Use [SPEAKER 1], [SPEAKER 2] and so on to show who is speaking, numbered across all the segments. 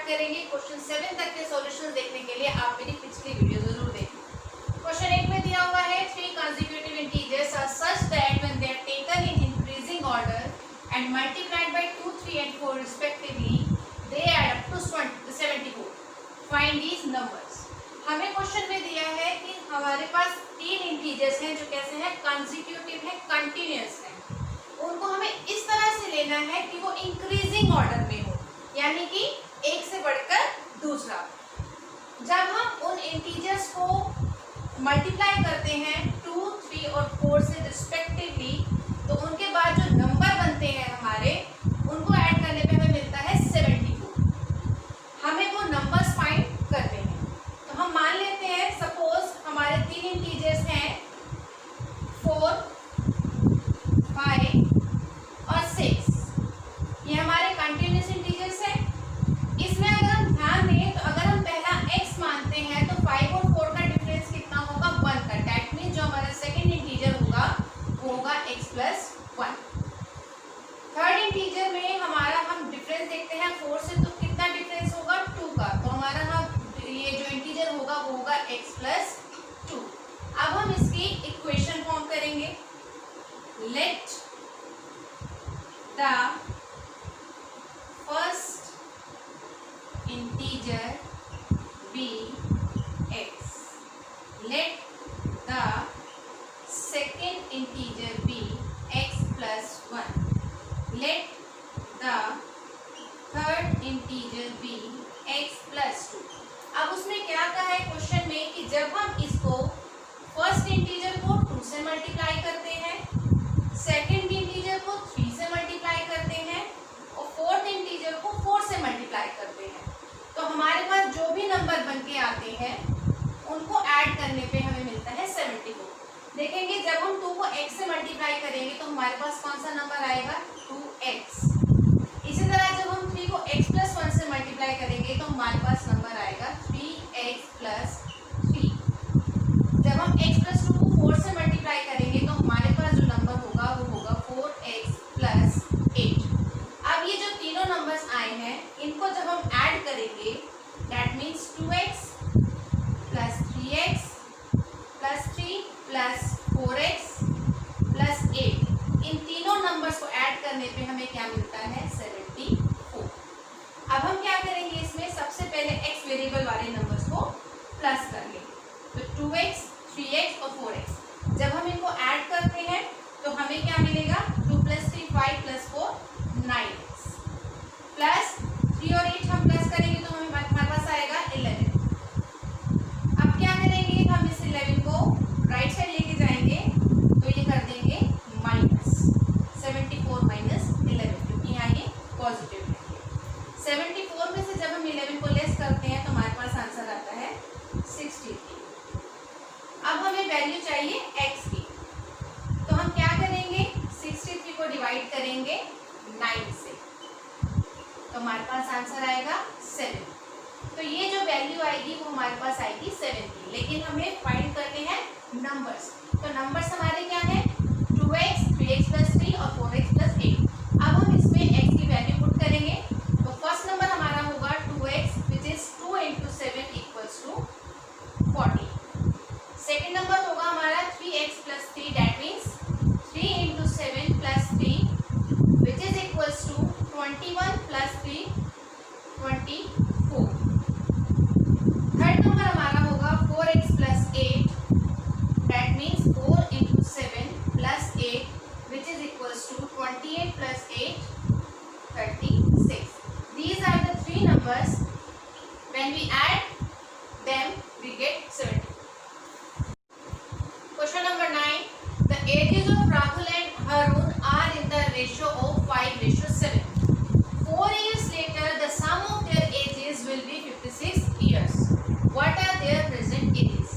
[SPEAKER 1] करेंगे। क्वेश्चन 7 तक के सॉल्यूशंस देखने के लिए आप मेरी पिछली वीडियो जरूर देखें। क्वेश्चन 1 में दिया हुआ है 3 consecutive integers are such that when they are taken in increasing order and multiplied by 2, 3 and 4 respectively, they add up to 74. Find these numbers. हमें क्वेश्चन में दिया है कि हमारे पास 3 इंटीजर्स हैं जो कैसे हैं, कंसेक्यूटिव है, कंटिन्यूअस है। उनको हमें इस तरह से लेना है कि वो इंक्रीजिंग ऑर्डर में हो, यानी कि एक से बढ़कर दूसरा। जब हम उन इंटीजर्स को मल्टीप्लाई करते हैं 2, 3 और 4 से रिस्पेक्टिवली, तो उनके बाद जो नंबर बनते हैं हमारे, उनको ऐड करने पे हमें मिलता है 72। हमें वो नंबर्स फाइंड करने हैं। तो हम मान लेते हैं सपोज हमारे 3 इंटीजर्स हैं 4, 5 और 6। ये हमारे कंटिन्यूअस इंटीजर्स हैं। इसमें अगर हम ध्यान दें तो अगर हम पहला x मानते हैं तो 5 और 4 का डिफरेंस कितना होगा, 1 का। दैट मीन्स जो हमारा सेकंड इंटीजर होगा वो होगा x प्लस 1। थर्ड इंटीजर में हमारा हम डिफरेंस देखते हैं 4 से, तो कितना डिफरेंस होगा, 2 का। तो हमारा ये जो इंटीजर होगा वो होगा x प्लस 2। अब हम इसकी इक्वेशन फॉर्म करेंगे। Let the first integer be x. Let the second integer be x plus 1. Let the third integer be x plus 2. अब उसमें क्या कहा है क्वेश्चन में कि जब हम इसको फर्स्ट इंटीजर को 2 से मल्टीप्लाई करते हैं, सेकंड इंटीजर को 3 से मल्टीप्लाई करते हैं और फोर्थ इंटीजर को 4 से मल्टीप्लाई करते हैं, तो हमारे पास जो भी नंबर बन के आते हैं उनको ऐड करने पे हमें मिलता है 74। देखेंगे जब हम 2 को x से मल्टीप्लाई करेंगे तो हमारे पास कौन सा नंबर आएगा, 2x। इसी तरह जब हम 3 को x प्लस 1 से मल्टीप्लाई करेंगे तो हमारे पास नंबर आएगा 3x प्लस 3। जब हम x प्लस 2 को 4 से मल्टीप्लाई करेंगे तो हमारे पास जो नंबर होगा वो होगा 4x प्लस 8। अब ये जो तीनों नंबर्स आए हैं इनको जब हम ऐड करेंगे, that means 2x plus 3x plus 3 plus 4x plus 8, इन तीनों नंबर्स को ऐड करने पे हमें क्या मिलता है, 74। अब हम क्या करेंगे, इसमें सबसे पहले x वेरिएबल वाले नंबर्स को प्लस करेंगे। तो 2x, 3x और 4x जब हम इनको ऐड करते हैं तो हमें क्या मिलेगा, 2 प्लस 3 5 प्लस 4 9x प्लस 3 और 8 हम प्लस करेंगे तो हमारे पास आएगा 11। अब क्या करेंगे, हम इस 11 को राइट साइड लेके जाएंगे तो ये कर देंगे माइनस 74 माइनस 11, क्योंकि यहाँ ये पॉजिटिव है। 74 में से जब हम 11 को लेस करते हैं तो हमारे पास आंसर आता है 63। अब हमें वैल्यू चाहिए x की, तो हम क्या करेंगे, 63 को डिवाइड करेंगे 9 से, तो हमारे पास आंसर आएगा 7। तो ये जो वैल्यू आएगी वो हमारे पास आएगी 7 की। लेकिन हमें फाइंड करने हैं नंबर्स, तो नंबर्स हमारे क्या है, 2x, 3x प्लस 3 और 4x प्लस 8। अब हम इसमें x की वैल्यू पुट करेंगे, तो फर्स्ट नंबर हमारा होगा 2x which is 2 into 7 equals to 40। Second number होगा हमारा 3x plus 3, that means 3 into 7 plus 3 which is equals to 21 plus 3 24। Third number हमारा होगा 4x plus 8, that means 4 into 7 plus 8 which is equals to 28 plus 8 36। These are the 3 numbers. When we add them, we get 70. Question number 9. The ages of Rahul and Harun are in the ratio of 5:7. 4 years later, the sum of their ages will be 56 years. What are their present ages?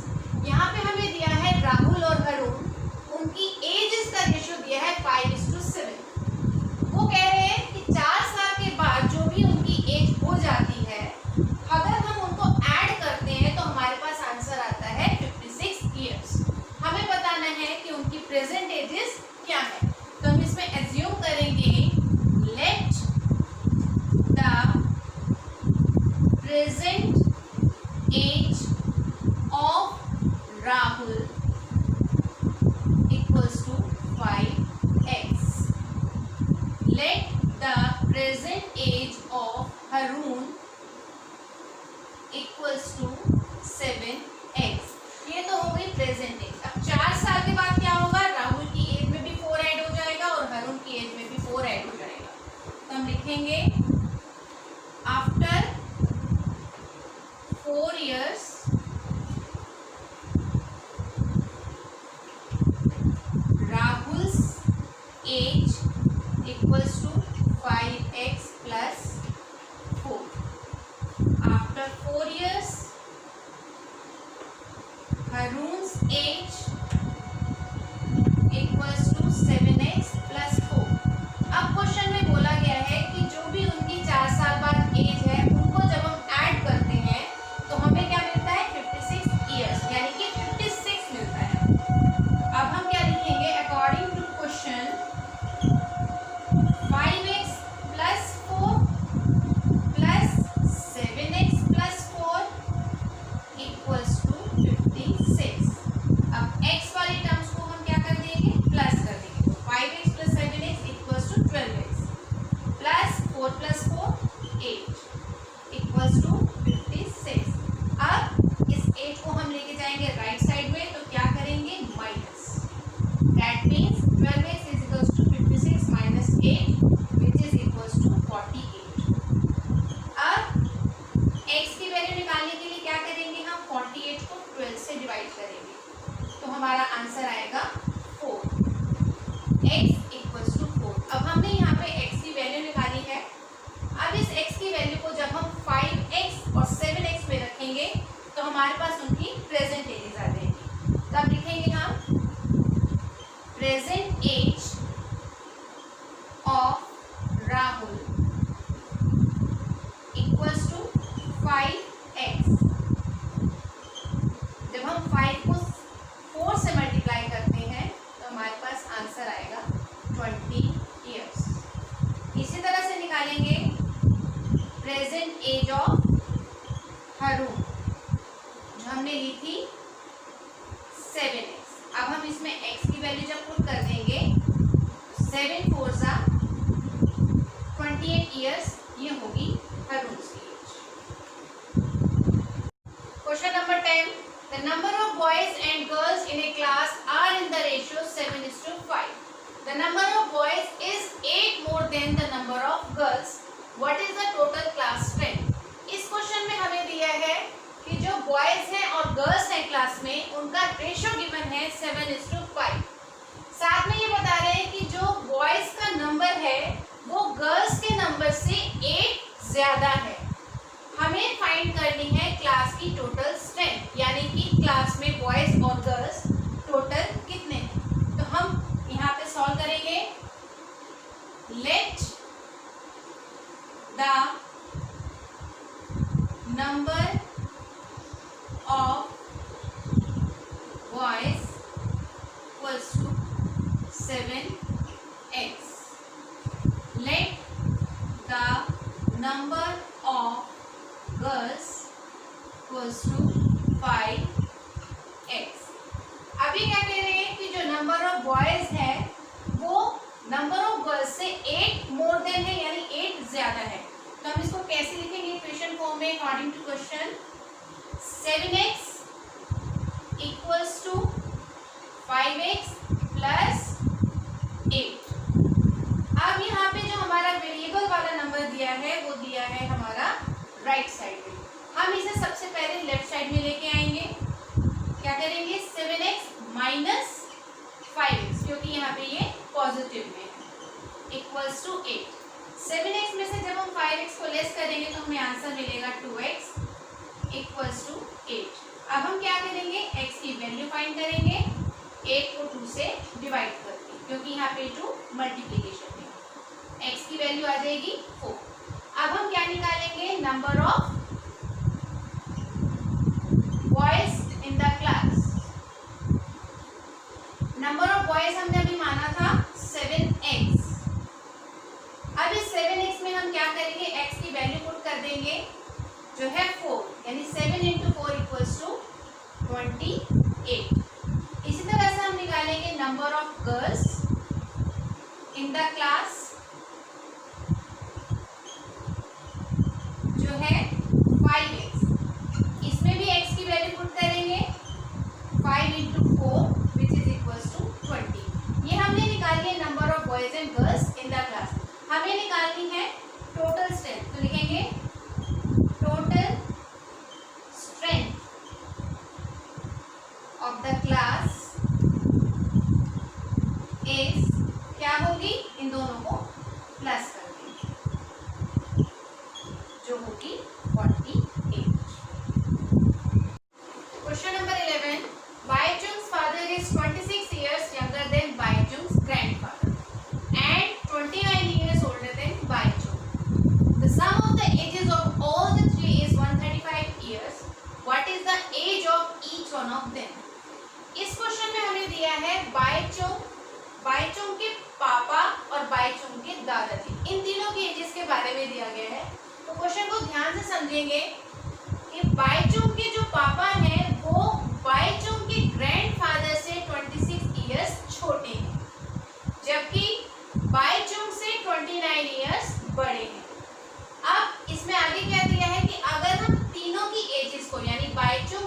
[SPEAKER 1] यहाँ पे हमें दिया है राहुल और हरून, उनकी edges का ratio दिया है 5:7। वो कह रहे हैं कि 4 साल के बाद जो भी उनकी एज हो जाती है, अगर हम उनको ऐड करते हैं तो हमारे पास आंसर आता है 56 ईयर्स। हमें बताना है कि उनकी प्रेजेंट एजेस क्या है, तो हम इसमें एज्यूम करेंगे प्रेजेंट एज। अब 4 साल के बाद क्या होगा, राहुल की एज में भी 4 ऐड हो जाएगा और हरुण की एज में भी 4 ऐड हो जाएगा। तो हम लिखेंगे after 4 years Rahul's age equals to 5x plus 4. After 4 years Harun's age equals to 7x plus 4. अब क्वेश्चन में बोला गया है कि जो भी उनकी 4 साल बाद एज है उनको जब हम ऐड करते हैं तो हमें क्या मिलता है, 56 ईयर्स, यानी कि 56 मिलता है। अब हम क्या लिखेंगे, according to question 5x plus 4 plus 7x plus 4 equals to 56। अब x वाली टर्म्स को हम क्या कर देंगे, प्लस कर देंगे। तो 5x plus 7x equals to 12x plus 4 plus 4 8 equals to 56। अब इस 8 को हम लेके जाएंगे राइट साइड में, तो क्या करेंगे, minus. That means 12x is equals to 56 minus 8 which is equals to 48। अब x की वैल्यू निकालने के लिए क्या करेंगे, हम 48 को 12 से डिवाइड करेंगे, तो हमारा आंसर आएगा 4। x equals to 4। अब हमने यहाँ पे x की वैल्यू निकाली है। अब इस x की वैल्यू को जब हम 5x और 7x में रखेंगे तो हमारे पास उनकी प्रेजेंट एज आ जाएगी। तब लिखेंगे हम present age of Rahul equals to 5x। जब हम 5 को 4 से मल्टीप्लाई करते हैं तो हमारे पास आंसर आएगा 20 ईयर्स। इसी तरह से निकालेंगे प्रेजेंट एज ऑफ हरुण, जो हमने ली थी 7x। अब हम इसमें x की वैल्यू जब पुट कर देंगे, 7 4 सा 28 ईयर्स, ये होगी हरुण की age. Question number 10, the number of boys and girls in a class are in the ratio 7:5। The number of boys is 8 more than the number of girls. What is the total class strength? इस question में हमें दिया है कि जो boys हैं और girls हैं क्लास में, उनका रेशियो गिवन है 7:5। साथ में ये बता रहे हैं कि जो बॉयज का नंबर है वो गर्ल्स के नंबर से 8 ज्यादा है। हमें फाइंड करनी है क्लास की टोटल स्ट्रेंथ, यानी कि क्लास में बॉयज और गर्ल्स टोटल कितने हैं। तो हम यहाँ पे सॉल्व करेंगे। Let the number of boys equals to 7x. Let the number of girls equals to 5x. अभी क्या कह रहे हैं कि जो नंबर ऑफ बॉयज है वो नंबर ऑफ गर्ल्स से 8 मोर देन है, यानी 8 ज्यादा है। तो हम इसको कैसे लिखेंगे इक्वेशन फॉर्म में, according to question 7x equals to 5x plus 8। अब यहाँ पे जो हमारा वेरिएबल वाला नंबर दिया है वो दिया है हमारा राइट साइड में। हम इसे सबसे पहले लेफ्ट साइड में लेके आएंगे। क्या करेंगे, 7x माइनस 5x, क्योंकि यहाँ पे ये पॉजिटिव में है, इक्वल्स टू 8। 7x में से जब हम 5x को लेस करेंगे तो हमें आंसर मिलेगा 2x इक्वल्स टू 8। अब हम क्या करेंगे, x की वैल्यू फाइंड करेंगे 8 को 2 से डिवाइड करके, क्योंकि यहाँ पे 2 मल्टीप्लिकेशन है। x की वैल्यू आ जाएगी 4। अब हम क्या निकालेंगे, number of boys in the class. Number of boys हमने अभी माना था 7x। अब इस 7x में हम क्या करेंगे, x की वैल्यू पुट कर देंगे जो है 4, यानी 7 into 4 equals to 28। इसी तरह से हम निकालेंगे number of girls in the class, जो है 5x। इसमें भी x की वैल्यू पुट करेंगे, 5 into boys and girls in the class. हमें निकालनी है टोटल स्ट्रेंथ, तो लिखेंगे total strength of the class is, क्या होगी, इन दोनों को प्लस कर देंगे, जो होगी 48। Question number 11, बाईचुंग's father is 26 years younger than Baichung's grandfather and 29 years older than Baichung. The sum of the ages of all the three is 135 years. What is the age of each one of them? इस question में हमें दिया है बाईचुंग के पापा और बाईचुंग के दादाजी, इन तीनों की एजेस के बारे में दिया गया है। तो क्वेश्चन को ध्यान से समझेंगे कि बाईचुंग के जो पापा हैं वो बाईचुंग के ग्रैंडफादर से 26 इयर्स छोटे हैं, जबकि बाईचुंग से 29 इयर्स बड़े हैं। अब इसमें आगे क्या दिया है कि अगर हम तीनों की एजेस को, यानी बाईचुंग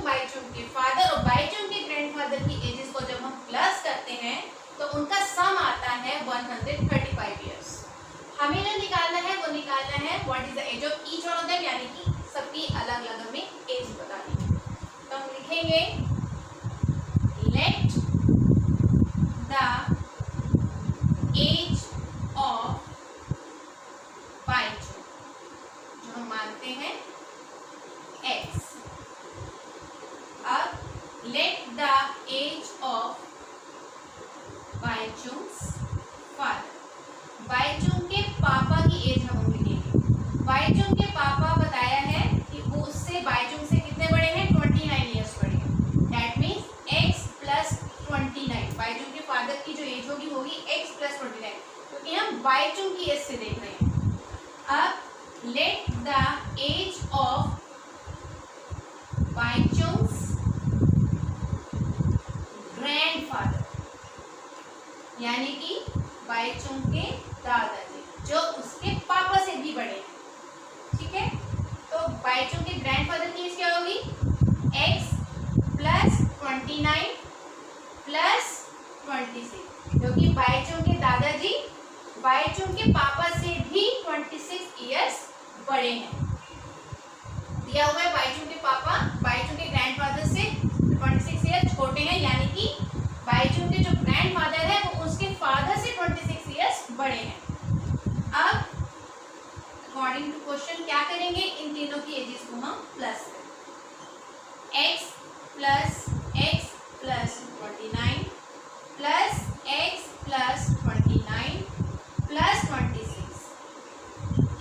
[SPEAKER 1] के फादर और बाईचुंग के ग्रैंडफादर की एजेस को जब हम प्लस करते हैं तो उनका सम आता है 135 इयर्स। हमें जो निकालना है वो निकालना है what is the age of each one of them, यानी कि सबकी अलग अलग हमें एज बतानी है। तो हम लिखेंगे let the age of Baichung, जो हम मानते हैं x, अब let the age of Baichung's father, Baichung के पापा की एज हम लिखेंगे। बाईचुंग के पापा बताया है कि वो उससे, बाईचुंग से कितने बड़े हैं, 29 इयर्स बड़े हैं। That means x plus 29, Baichung के फादर की जो एज होगी x प्लस 29, क्योंकि हम बाईचुंग की एज से देख रहे हैं। अब let the age of Baichung's grandfather, यानी कि बाईचुंग के दादाजी, जो उसके पापा से भी बड़े हैं। ठीक है, तो बाईचुंग के ग्रैंडफादर की एज क्या होगी, x प्लस 29 प्लस 26, क्योंकि बाईचुंग के दादाजी बाईचुंग के पापा से भी 26 इयर्स बड़े हैं। दिया हुआ है बाईचुंग के पापा बाईचुंग के ग्रैंडफादर से 26 इयर्स छोटे हैं, यानी कि बाईचुंग के जो ग्रैंडफादर है वो उसके फादर से 26 इयर्स बड़े हैं। अब अकॉर्डिंग टू क्वेश्चन क्या करेंगे, इन तीनों की एजेस को हम प्लस करेंगे। x plus 29 plus x plus 29 plus 26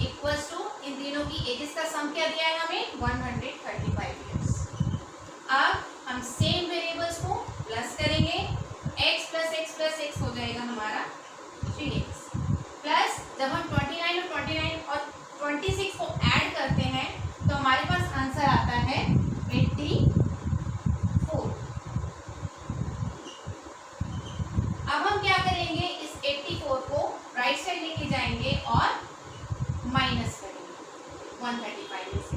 [SPEAKER 1] equals to, इन तीनों की एजेस का सम क्या दिया है हमें, 135 इयर्स। अब हम सेम वेरिएबल्स को प्लस करेंगे, x प्लस x हो जाएगा हमारा 3x, प्लस जब हम 29 और 26 को ऐड करते हैं तो हमारे पास आंसर आता है 84। अब हम क्या करेंगे, इस 84 को राइट साइड लेके जाएंगे और माइनस करेंगे 135 में से।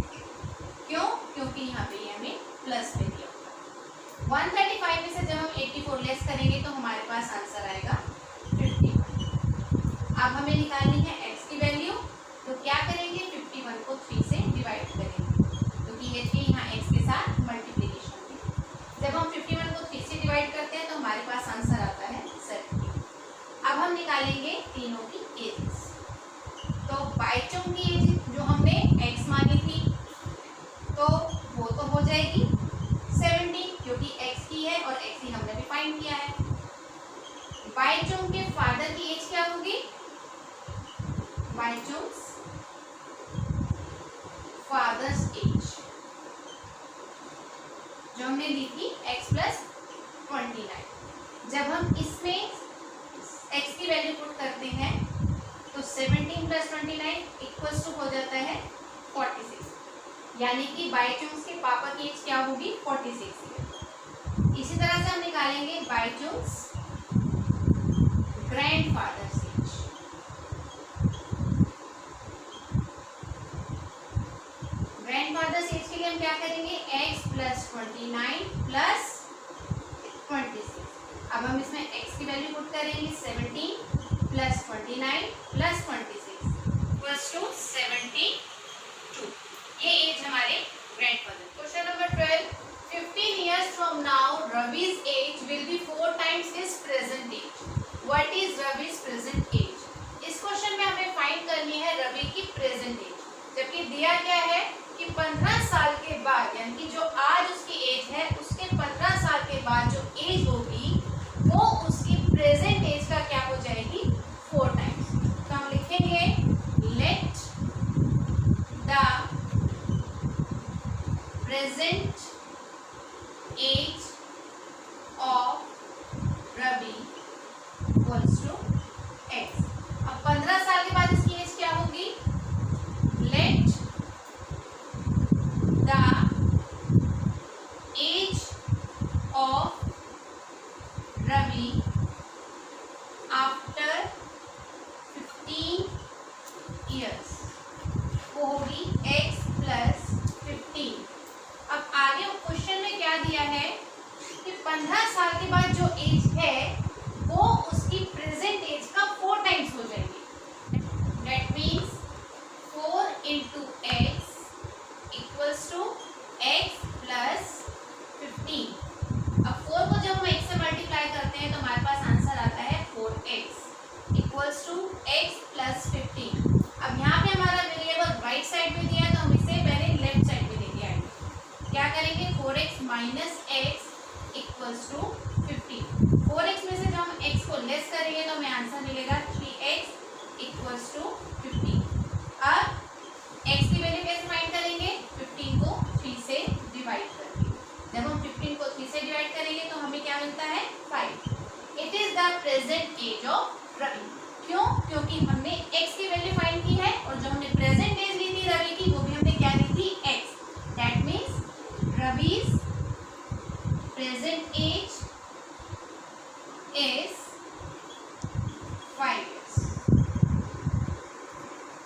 [SPEAKER 1] क्यों, क्योंकि यहाँ पे हमें प्लस में दिया होगा। 135 में से जब हम 84 लेस करेंगे तो हमारे पास आंसर आएगा 51। अब हमें निकालनी है x की वैल्यू, तो क्या करेंगे, 51 को 3 से डिवाइड करेंगे, क्योंकि ये 3 यहाँ x के साथ मल्टीप्लिकेशन में। जब हम 51 को 3 से डिवाइड करते हैं तो हमारे पास आंसर आता है 70। अब हम निकालेंगे तीनों की एजेस। तो बाईचुंग की एज जो हमने x मानी थी तो वो तो हो जाएगी 70, क्योंकि x की है और x ही हमने भी फाइंड किया है। बाईचुंग के फादर की एज क्या होगी, बाईचुंग्स फादर्स एज जो हमने ली थी x प्लस 29। जब हम इसमें x की वैल्यू पुट करते हैं तो 17 प्लस 29 इक्वल्स टू हो जाता है 46, यानी कि बाईचुंग्स के पापा की एज क्या होगी, 46। इसी तरह से हम निकालेंगे बाईचुंग्स ग्रैंडफादर्स एज। ग्रैंडफादर्स एज के लिए हम क्या करेंगे, x प्लस 29 प्लस 26। अब हम इसमें x की वैल्यू पुट करेंगे 17 प्लस 29 प्लस 26 इक्वल्स टू 72। ये एज हमारे grandfather. Question number 12, 15 years from now Ravi's age will be 4 times his present age. What is Ravi's present age? इस क्वेश्चन में हमें फाइंड करनी है रवि की प्रेजेंट एज, जबकि दिया क्या है कि 15 साल के बाद, यानी कि जो आज उसकी एज है उसके 15 साल के बाद जो एज होगी वो उसकी प्रेजेंट एज का क्या हो जाएगी, 4 टाइम्स। तो हम लिखेंगे let the present age of Ravi equals to x. अब 15 साल के बाद इसकी एज क्या होगी, let the age of Ravi after 15 years वो होगी x प्लस 15। अब आगे क्वेश्चन में क्या दिया है कि 15 साल के बाद जो एज है वो उसकी प्रेजेंट एज का 4 टाइम्स हो जाएगी। That means 4 into x equals to x plus 15। अब 4 को जब हम x से मल्टीप्लाई करते हैं तो हमारे पास आंसर आता है 4x equals to x plus 15। अब यहाँ पे हमारा वेरिएबल राइट साइड में दिया है तो हम इसे पहले लेफ्ट साइड में लेके आएंगे। क्या करेंगे, 4x minus x equals to 15। 4x में से जब हम x को लेस करेंगे तो हमें आंसर मिलेगा 3x इक्वल्स टू 15। अब x की वैल्यू कैसे फाइंड